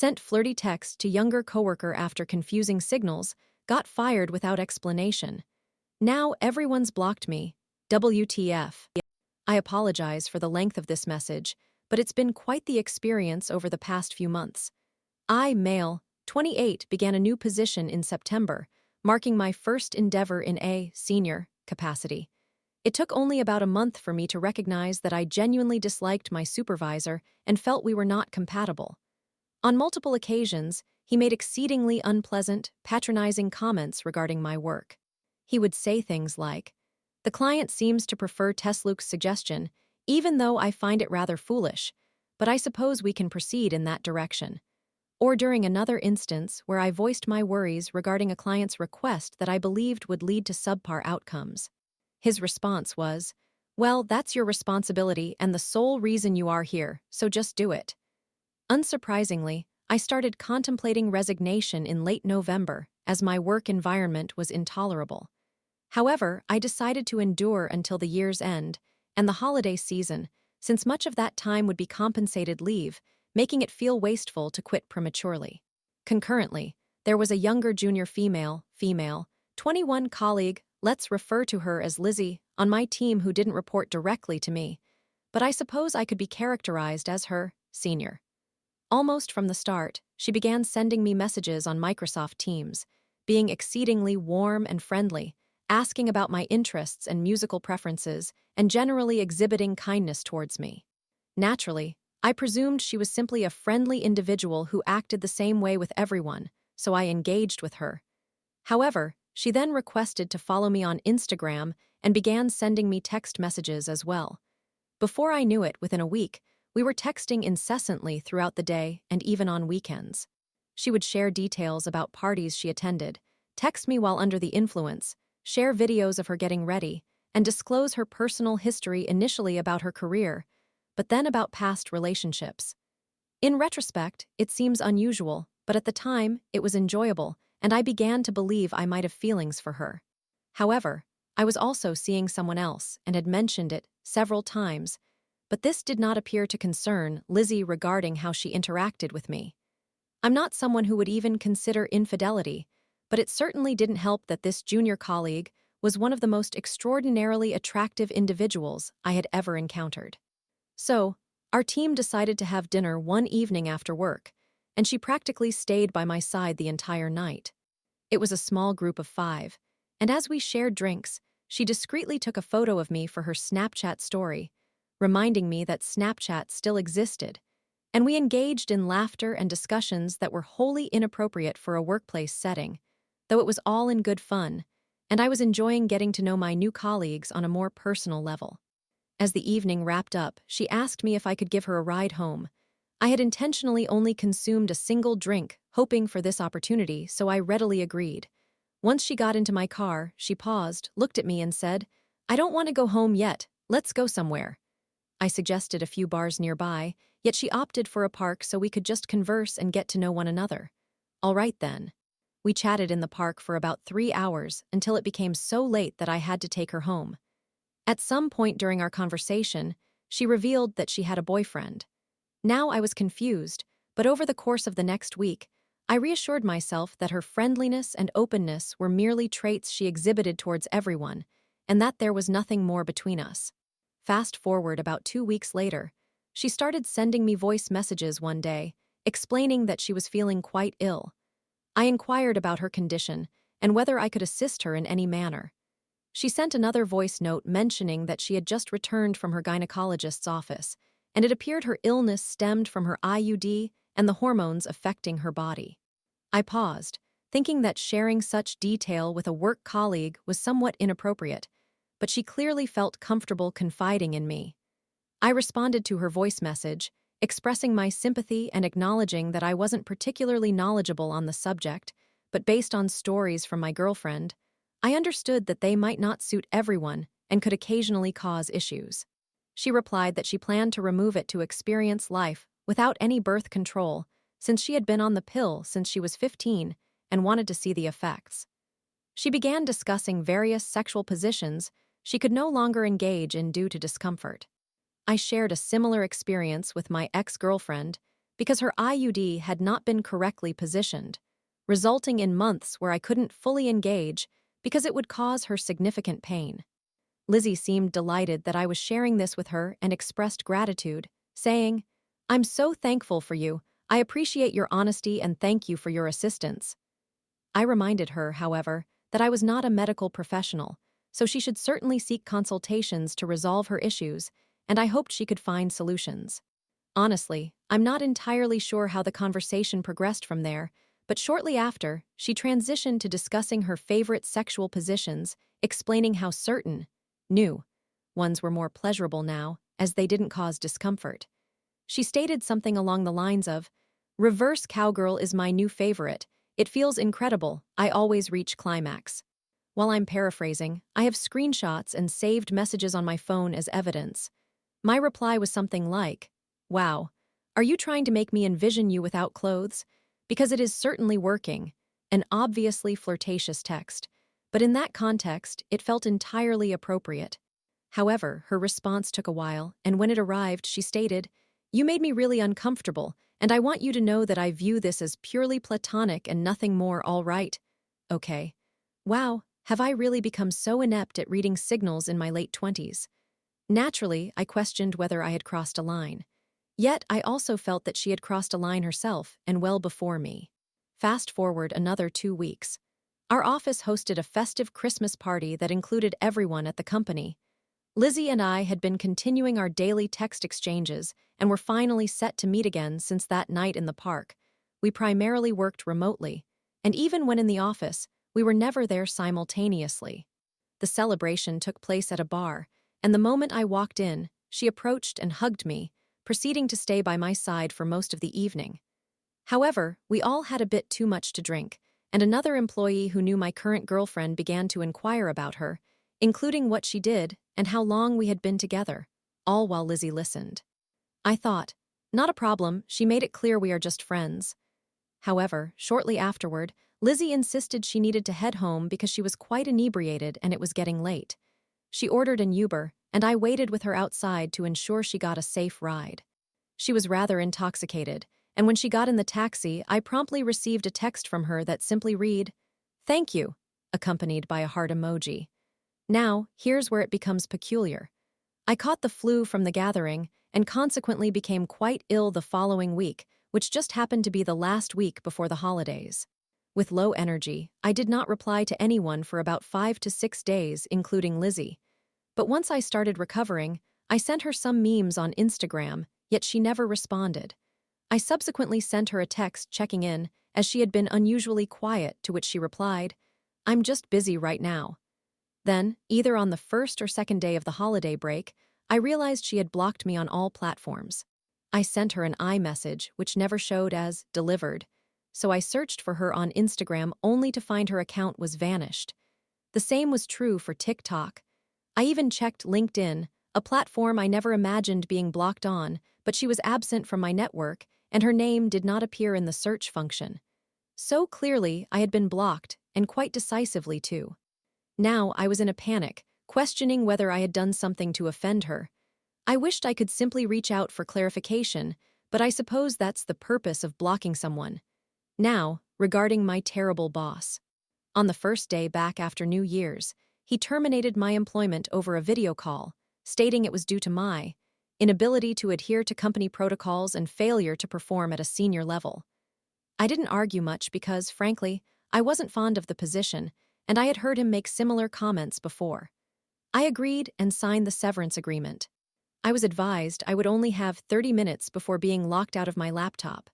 sent flirty text to younger coworker after confusing signals, got fired without explanation. Now everyone's blocked me. WTF. I apologize for the length of this message, but it's been quite the experience over the past few months. I, male, 28, began a new position in September, marking my first endeavor in a senior capacity. It took only about a month for me to recognize that I genuinely disliked my supervisor and felt we were not compatible. On multiple occasions, he made exceedingly unpleasant, patronizing comments regarding my work. He would say things like, "The client seems to prefer Tesluke's suggestion, even though I find it rather foolish, but I suppose we can proceed in that direction." Or during another instance where I voiced my worries regarding a client's request that I believed would lead to subpar outcomes. His response was, "Well, that's your responsibility and the sole reason you are here, so just do it." Unsurprisingly, I started contemplating resignation in late November as my work environment was intolerable. However, I decided to endure until the year's end and the holiday season, since much of that time would be compensated leave, making it feel wasteful to quit prematurely. Concurrently, there was a younger junior female, 21 colleague, let's refer to her as Lizzie, on my team who didn't report directly to me, but I suppose I could be characterized as her senior. Almost from the start, she began sending me messages on Microsoft Teams, being exceedingly warm and friendly, asking about my interests and musical preferences, and generally exhibiting kindness towards me. Naturally, I presumed she was simply a friendly individual who acted the same way with everyone, so I engaged with her. However, she then requested to follow me on Instagram and began sending me text messages as well. Before I knew it, within a week, we were texting incessantly throughout the day and even on weekends. She would share details about parties she attended, text me while under the influence, share videos of her getting ready, and disclose her personal history initially about her career, but then about past relationships. In retrospect, it seems unusual, but at the time, it was enjoyable, and I began to believe I might have feelings for her. However, I was also seeing someone else and had mentioned it several times, but this did not appear to concern Lizzie regarding how she interacted with me. I'm not someone who would even consider infidelity, but it certainly didn't help that this junior colleague was one of the most extraordinarily attractive individuals I had ever encountered. So, our team decided to have dinner one evening after work, and she practically stayed by my side the entire night. It was a small group of 5, and as we shared drinks, she discreetly took a photo of me for her Snapchat story, reminding me that Snapchat still existed, and we engaged in laughter and discussions that were wholly inappropriate for a workplace setting, though it was all in good fun, and I was enjoying getting to know my new colleagues on a more personal level. As the evening wrapped up, she asked me if I could give her a ride home. I had intentionally only consumed a single drink, hoping for this opportunity, so I readily agreed. Once she got into my car, she paused, looked at me and said, "I don't want to go home yet, let's go somewhere." I suggested a few bars nearby, yet she opted for a park so we could just converse and get to know one another. All right then. We chatted in the park for about 3 hours until it became so late that I had to take her home. At some point during our conversation, she revealed that she had a boyfriend. Now I was confused, but over the course of the next week, I reassured myself that her friendliness and openness were merely traits she exhibited towards everyone, and that there was nothing more between us. Fast forward about 2 weeks later, she started sending me voice messages one day, explaining that she was feeling quite ill. I inquired about her condition and whether I could assist her in any manner. She sent another voice note mentioning that she had just returned from her gynecologist's office, and it appeared her illness stemmed from her IUD and the hormones affecting her body. I paused, thinking that sharing such detail with a work colleague was somewhat inappropriate, but she clearly felt comfortable confiding in me. I responded to her voice message, expressing my sympathy and acknowledging that I wasn't particularly knowledgeable on the subject, but based on stories from my girlfriend, I understood that they might not suit everyone and could occasionally cause issues. She replied that she planned to remove it to experience life without any birth control, since she had been on the pill since she was 15 and wanted to see the effects. She began discussing various sexual positions she could no longer engage in due to discomfort. I shared a similar experience with my ex-girlfriend, because her IUD had not been correctly positioned, resulting in months where I couldn't fully engage because it would cause her significant pain. Lizzie seemed delighted that I was sharing this with her and expressed gratitude, saying, "I'm so thankful for you. I appreciate your honesty and thank you for your assistance." I reminded her, however, that I was not a medical professional, so she should certainly seek consultations to resolve her issues, and I hoped she could find solutions. Honestly, I'm not entirely sure how the conversation progressed from there, but shortly after, she transitioned to discussing her favorite sexual positions, explaining how certain, new, ones were more pleasurable now, as they didn't cause discomfort. She stated something along the lines of, "Reverse cowgirl is my new favorite. It feels incredible. I always reach climax." While I'm paraphrasing, I have screenshots and saved messages on my phone as evidence. My reply was something like, "Wow, are you trying to make me envision you without clothes? Because it is certainly working." An obviously flirtatious text, but in that context, it felt entirely appropriate. However, her response took a while, and when it arrived, she stated, "You made me really uncomfortable, and I want you to know that I view this as purely platonic and nothing more, all right?" Okay. Wow, have I really become so inept at reading signals in my late 20s? Naturally, I questioned whether I had crossed a line. Yet, I also felt that she had crossed a line herself, and well before me. Fast forward another 2 weeks. Our office hosted a festive Christmas party that included everyone at the company. Lizzie and I had been continuing our daily text exchanges and were finally set to meet again since that night in the park. We primarily worked remotely, and even when in the office, we were never there simultaneously. The celebration took place at a bar, and the moment I walked in, she approached and hugged me, proceeding to stay by my side for most of the evening. However, we all had a bit too much to drink, and another employee who knew my current girlfriend began to inquire about her, including what she did and how long we had been together, all while Lizzie listened. I thought, not a problem, she made it clear we are just friends. However, shortly afterward, Lizzie insisted she needed to head home because she was quite inebriated and it was getting late. She ordered an Uber, and I waited with her outside to ensure she got a safe ride. She was rather intoxicated, and when she got in the taxi, I promptly received a text from her that simply read, "Thank you," accompanied by a heart emoji. Now, here's where it becomes peculiar. I caught the flu from the gathering and consequently became quite ill the following week, which just happened to be the last week before the holidays. With low energy, I did not reply to anyone for about 5 to 6 days, including Lizzie. But once I started recovering, I sent her some memes on Instagram, yet she never responded. I subsequently sent her a text checking in, as she had been unusually quiet, to which she replied, "I'm just busy right now." Then, either on the first or second day of the holiday break, I realized she had blocked me on all platforms. I sent her an iMessage, which never showed as delivered, so I searched for her on Instagram only to find her account was vanished. The same was true for TikTok. I even checked LinkedIn, a platform I never imagined being blocked on, but she was absent from my network, and her name did not appear in the search function. So clearly, I had been blocked, and quite decisively too. Now I was in a panic, questioning whether I had done something to offend her. I wished I could simply reach out for clarification, but I suppose that's the purpose of blocking someone. Now, regarding my terrible boss. On the first day back after New Year's, he terminated my employment over a video call, stating it was due to my inability to adhere to company protocols and failure to perform at a senior level. I didn't argue much because, frankly, I wasn't fond of the position, and I had heard him make similar comments before. I agreed and signed the severance agreement. I was advised I would only have 30 minutes before being locked out of my laptop.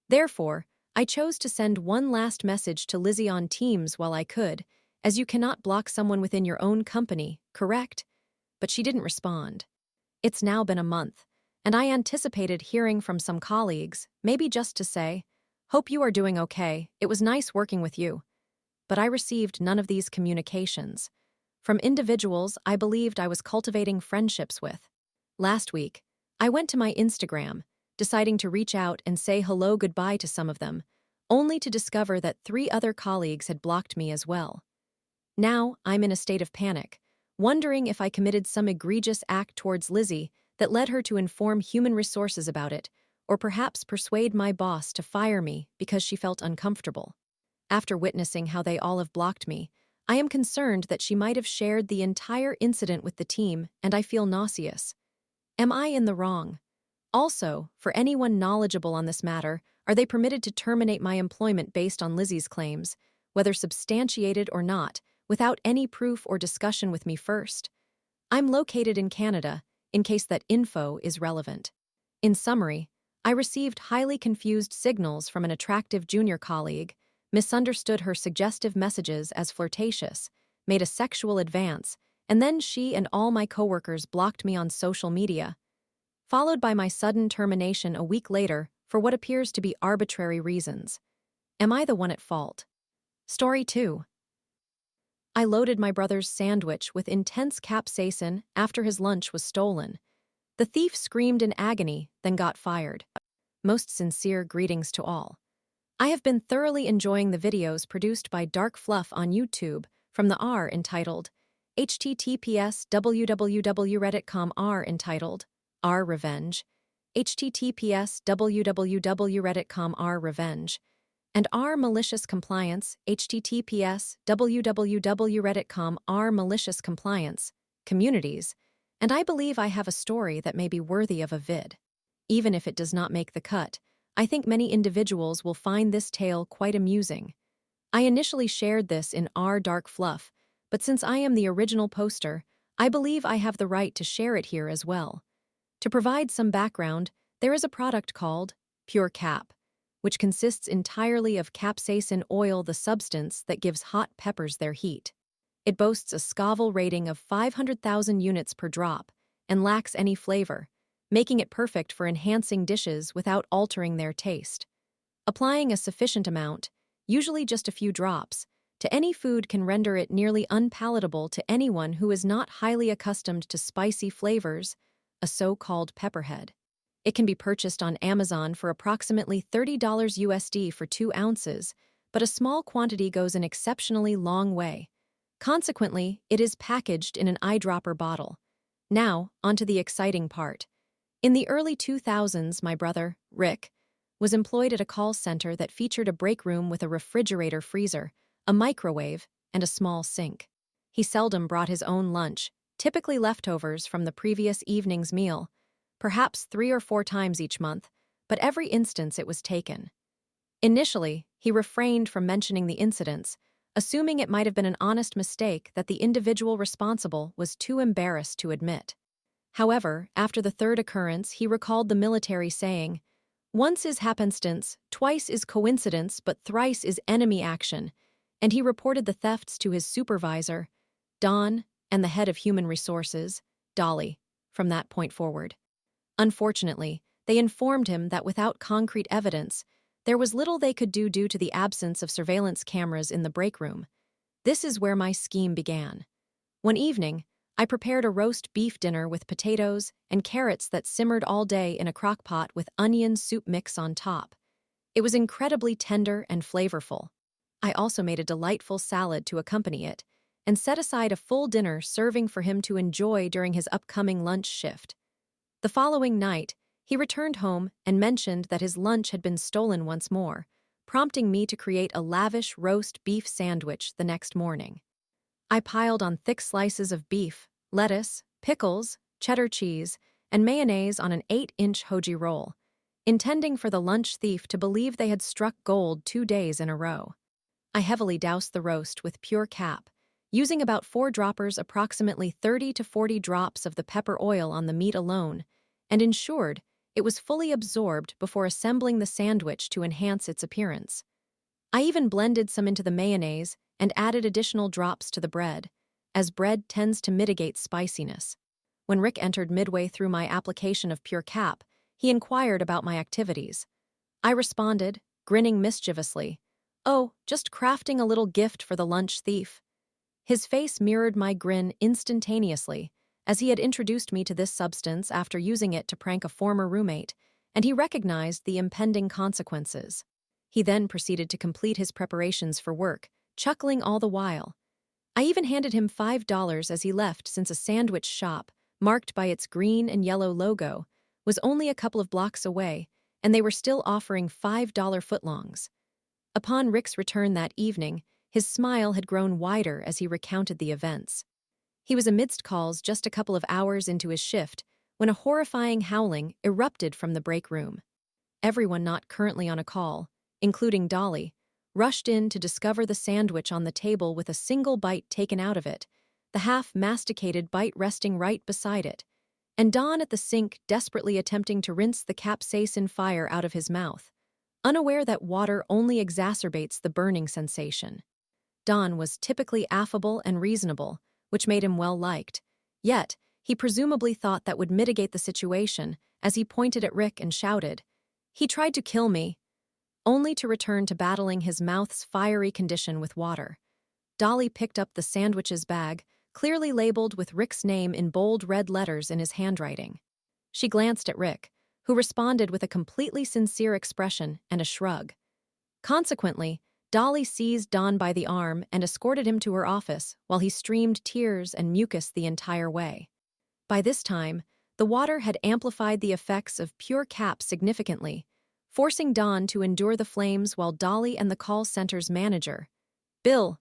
Therefore, I chose to send one last message to Lizzie on Teams while I could, as you cannot block someone within your own company, correct? But she didn't respond. It's now been a month, and I anticipated hearing from some colleagues, maybe just to say, "Hope you are doing okay, it was nice working with you." But I received none of these communications. From individuals I believed I was cultivating friendships with. Last week, I went to my Instagram, deciding to reach out and say hello goodbye to some of them, only to discover that 3 other colleagues had blocked me as well. Now, I'm in a state of panic, wondering if I committed some egregious act towards Lizzie that led her to inform human resources about it, or perhaps persuade my boss to fire me because she felt uncomfortable. After witnessing how they all have blocked me, I am concerned that she might have shared the entire incident with the team, and I feel nauseous. Am I in the wrong? Also, for anyone knowledgeable on this matter, are they permitted to terminate my employment based on Lizzie's claims, whether substantiated or not, without any proof or discussion with me first? I'm located in Canada, in case that info is relevant. In summary, I received highly confused signals from an attractive junior colleague, misunderstood her suggestive messages as flirtatious, made a sexual advance, and then she and all my coworkers blocked me on social media, followed by my sudden termination a week later for what appears to be arbitrary reasons. Am I the one at fault? Story 2. I loaded my brother's sandwich with intense capsaicin after his lunch was stolen. The thief screamed in agony, then got fired. Most sincere greetings to all. I have been thoroughly enjoying the videos produced by Dark Fluff on YouTube from the R entitled https www.reddit.com R entitled R Revenge, https www.reddit.com R Revenge, and R Malicious Compliance, https www.reddit.com R Malicious Compliance, communities, and I believe I have a story that may be worthy of a vid. Even if it does not make the cut, I think many individuals will find this tale quite amusing. I initially shared this in R Dark Fluff, but since I am the original poster, I believe I have the right to share it here as well. To provide some background, there is a product called Pure Cap, which consists entirely of capsaicin oil, the substance that gives hot peppers their heat. It boasts a Scoville rating of 500,000 units per drop and lacks any flavor, making it perfect for enhancing dishes without altering their taste. Applying a sufficient amount, usually just a few drops, to any food can render it nearly unpalatable to anyone who is not highly accustomed to spicy flavors, a so-called pepperhead. It can be purchased on Amazon for approximately $30 USD for 2 ounces, but a small quantity goes an exceptionally long way. Consequently, it is packaged in an eyedropper bottle. Now, onto the exciting part. In the early 2000s, my brother, Rick, was employed at a call center that featured a break room with a refrigerator freezer, a microwave, and a small sink. He seldom brought his own lunch, typically leftovers from the previous evening's meal, perhaps 3 or 4 times each month, but every instance it was taken. Initially, he refrained from mentioning the incidents, assuming it might have been an honest mistake that the individual responsible was too embarrassed to admit. However, after the 3rd occurrence, he recalled the military saying, "Once is happenstance, twice is coincidence, but thrice is enemy action," and he reported the thefts to his supervisor, Don, and the head of human resources, Dolly, from that point forward. Unfortunately, they informed him that without concrete evidence, there was little they could do due to the absence of surveillance cameras in the break room. This is where my scheme began. One evening, I prepared a roast beef dinner with potatoes and carrots that simmered all day in a crock pot with onion soup mix on top. It was incredibly tender and flavorful. I also made a delightful salad to accompany it, and set aside a full dinner serving for him to enjoy during his upcoming lunch shift. The following night, he returned home and mentioned that his lunch had been stolen once more, prompting me to create a lavish roast beef sandwich the next morning. I piled on thick slices of beef, lettuce, pickles, cheddar cheese, and mayonnaise on an 8-inch hoagie roll, intending for the lunch thief to believe they had struck gold 2 days in a row. I heavily doused the roast with Pure Cap, using about 4 droppers, approximately 30 to 40 drops of the pepper oil on the meat alone, and ensured it was fully absorbed before assembling the sandwich to enhance its appearance. I even blended some into the mayonnaise and added additional drops to the bread, as bread tends to mitigate spiciness. When Rick entered midway through my application of Pure Cap, he inquired about my activities. I responded, grinning mischievously, "Oh, just crafting a little gift for the lunch thief." His face mirrored my grin instantaneously, as he had introduced me to this substance after using it to prank a former roommate, and he recognized the impending consequences. He then proceeded to complete his preparations for work, chuckling all the while. I even handed him $5 as he left, since a sandwich shop, marked by its green and yellow logo, was only a couple of blocks away, and they were still offering $5 footlongs. Upon Rick's return that evening, his smile had grown wider as he recounted the events. He was amidst calls just a couple of hours into his shift when a horrifying howling erupted from the break room. Everyone not currently on a call, including Dolly, rushed in to discover the sandwich on the table with a single bite taken out of it, the half-masticated bite resting right beside it, and Don at the sink desperately attempting to rinse the capsaicin fire out of his mouth, unaware that water only exacerbates the burning sensation. Don was typically affable and reasonable, which made him well-liked. Yet, he presumably thought that would mitigate the situation as he pointed at Rick and shouted, "He tried to kill me," only to return to battling his mouth's fiery condition with water. Dolly picked up the sandwich's bag, clearly labeled with Rick's name in bold red letters in his handwriting. She glanced at Rick, who responded with a completely sincere expression and a shrug. Consequently, Dolly seized Don by the arm and escorted him to her office while he streamed tears and mucus the entire way. By this time, the water had amplified the effects of pure cap significantly, forcing Don to endure the flames while Dolly and the call center's manager, Bill,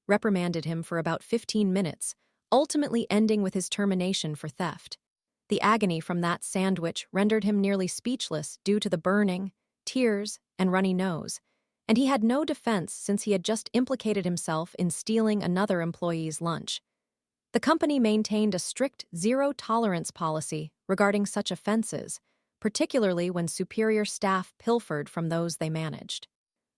reprimanded him for about 15 minutes, ultimately ending with his termination for theft. The agony from that sandwich rendered him nearly speechless due to the burning, tears, and runny nose, and he had no defense since he had just implicated himself in stealing another employee's lunch. The company maintained a strict zero-tolerance policy regarding such offenses, particularly when superior staff pilfered from those they managed.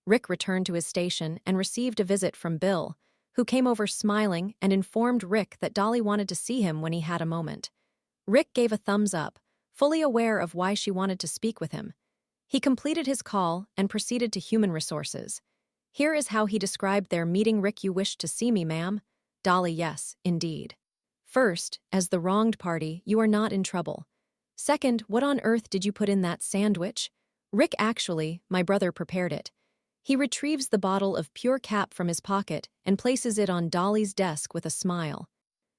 Rick returned to his station and received a visit from Bill, who came over smiling and informed Rick that Dolly wanted to see him when he had a moment. Rick gave a thumbs up, fully aware of why she wanted to speak with him. He completed his call and proceeded to human resources. Here is how he described their meeting. "Rick, you wished to see me, ma'am?" Dolly, "Yes, indeed. First, as the wronged party, you are not in trouble. Second, what on earth did you put in that sandwich?" "Rick, actually, my brother prepared it." He retrieves the bottle of pure cap from his pocket and places it on Dolly's desk with a smile.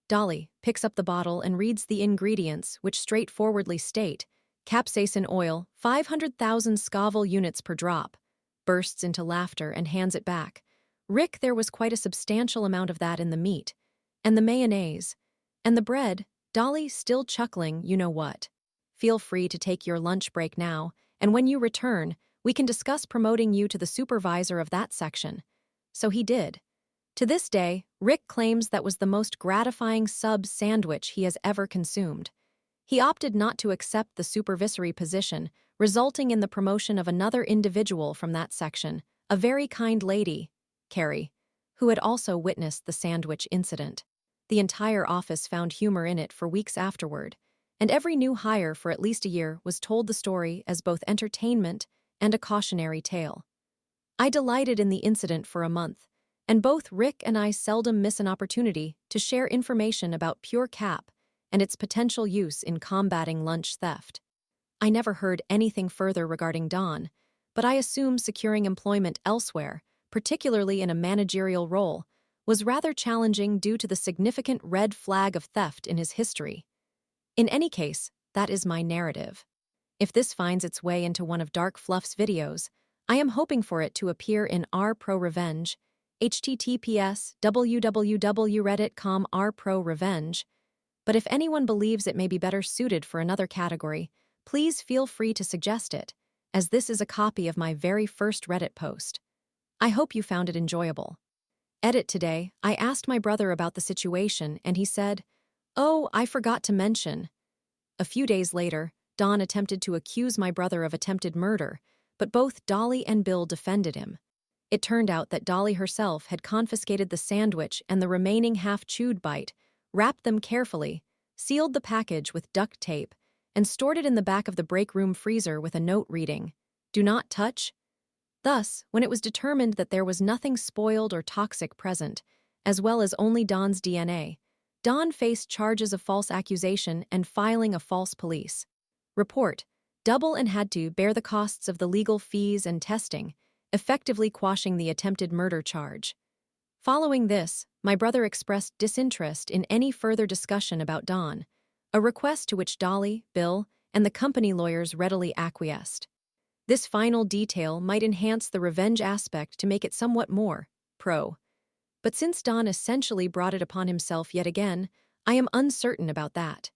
Dolly picks up the bottle and reads the ingredients, which straightforwardly state, capsaicin oil, 500,000 Scoville units per drop, bursts into laughter and hands it back. "Rick, there was quite a substantial amount of that in the meat. And the mayonnaise. And the bread." Dolly, still chuckling, "You know what? Feel free to take your lunch break now, and when you return, we can discuss promoting you to the supervisor of that section." So he did. To this day, Rick claims that was the most gratifying sub sandwich he has ever consumed. He opted not to accept the supervisory position, resulting in the promotion of another individual from that section, a very kind lady, Carrie, who had also witnessed the sandwich incident. The entire office found humor in it for weeks afterward, and every new hire for at least a year was told the story as both entertainment and a cautionary tale. I delighted in the incident for a month, and both Rick and I seldom miss an opportunity to share information about pure cap and its potential use in combating lunch theft. I never heard anything further regarding Don, but I assume securing employment elsewhere, particularly in a managerial role, was rather challenging due to the significant red flag of theft in his history. In any case, that is my narrative. If this finds its way into one of Dark Fluff's videos, I am hoping for it to appear in R Pro Revenge, https://www.reddit.com R Pro Revenge, but if anyone believes it may be better suited for another category, please feel free to suggest it, as this is a copy of my very first Reddit post. I hope you found it enjoyable. Edit today, I asked my brother about the situation and he said, "Oh, I forgot to mention." A few days later, Don attempted to accuse my brother of attempted murder, but both Dolly and Bill defended him. It turned out that Dolly herself had confiscated the sandwich and the remaining half-chewed bite, wrapped them carefully, sealed the package with duct tape, and stored it in the back of the break room freezer with a note reading, "Do not touch." Thus, when it was determined that there was nothing spoiled or toxic present, as well as only Don's DNA, Don faced charges of false accusation and filing a false police report, double, and had to bear the costs of the legal fees and testing, effectively quashing the attempted murder charge. Following this, my brother expressed disinterest in any further discussion about Don, a request to which Dolly, Bill, and the company lawyers readily acquiesced. This final detail might enhance the revenge aspect to make it somewhat more pro. But since Don essentially brought it upon himself yet again, I am uncertain about that.